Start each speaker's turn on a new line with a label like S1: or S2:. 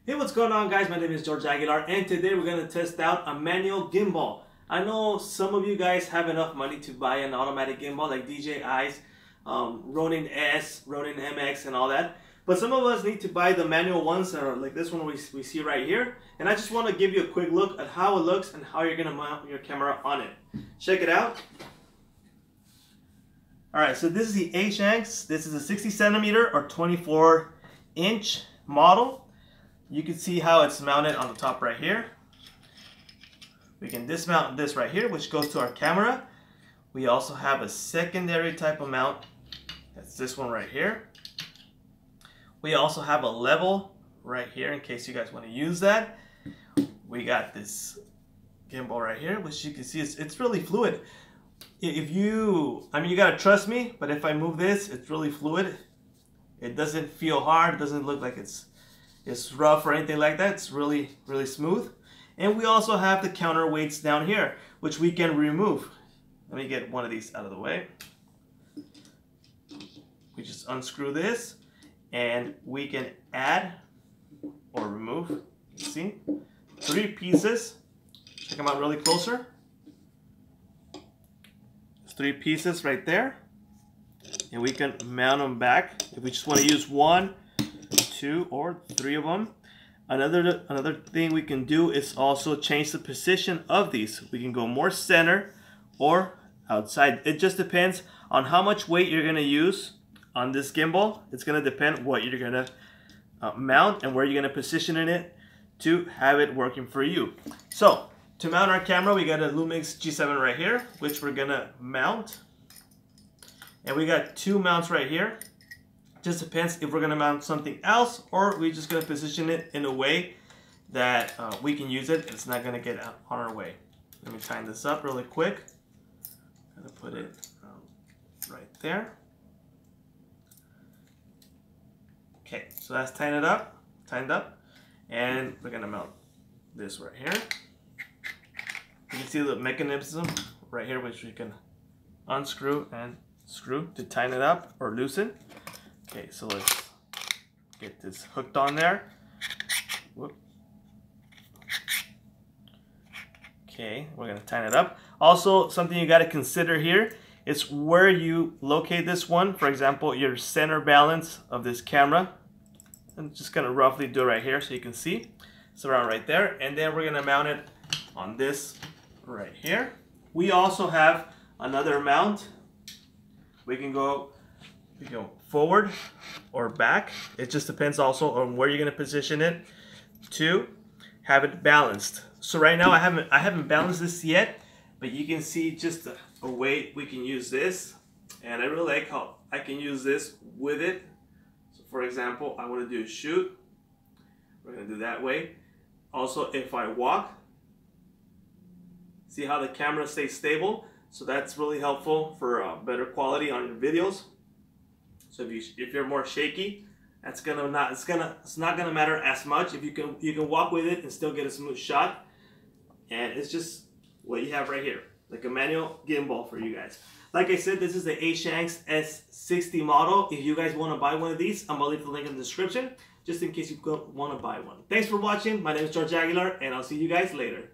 S1: Hey, what's going on, guys? My name is George Aguilar, and today we're going to test out a manual gimbal. I know some of you guys have enough money to buy an automatic gimbal like DJI's Ronin S, Ronin MX, and all that. But some of us need to buy the manual ones that are like this one we see right here. And I just want to give you a quick look at how it looks and how you're going to mount your camera on it. Check it out. Alright, so this is the ASHANKS. This is a 60 centimeter or 24-inch model. You can see how it's mounted on the top right here. We can dismount this right here, which goes to our camera. We also have a secondary type of mount. That's this one right here. We also have a level right here in case you guys want to use that. We got this gimbal right here, which you can see it's really fluid. You gotta trust me, but if I move this, it's really fluid. It doesn't feel hard. It doesn't look like it's rough or anything like that. It's really smooth. And we also have the counterweights down here, which we can remove. Let me get one of these out of the way. We just unscrew this and we can add or remove. You see, 3 pieces. Check them out really closer. There's 3 pieces right there, and we can mount them back if we just want to use 1, 2, or 3 of them. Another thing we can do is also change the position of these. We can go more center or outside. It just depends on how much weight you're going to use on this gimbal. It's going to depend what you're going to mount and where you're going to position it to have it working for you. So to mount our camera, we got a Lumix G7 right here, which we're going to mount. And we got 2 mounts right here. Just depends if we're going to mount something else or we're just going to position it in a way that we can use it. It's not going to get out on our way. Let me tighten this up really quick. I'm going to put it right there. Okay, so that's tightened up. And we're going to mount this right here. You can see the mechanism right here, which we can unscrew and screw to tighten it up or loosen. Okay, so let's get this hooked on there. Whoop. Okay, we're gonna tighten it up. Also, something you gotta consider here is where you locate this one. For example, your center balance of this camera. I'm just gonna roughly do it right here so you can see. It's around right there. And then we're gonna mount it on this right here. We also have another mount. We can go forward or back. It just depends also on where you're going to position it to have it balanced. So right now I haven't balanced this yet, but you can see just a way we can use this, and I really like how I can use this with it. So for example, I want to do a shoot. We're going to do that way. Also, if I walk, see how the camera stays stable. So that's really helpful for better quality on your videos. So if you're more shaky, it's not gonna matter as much. If you can walk with it and still get a smooth shot. And it's just what you have right here, like a manual gimbal for you guys. Like I said, this is the ASHANKS S60 model. If you guys want to buy one of these, I'm gonna leave the link in the description just in case you want to buy one. Thanks for watching. My name is George Aguilar, and I'll see you guys later.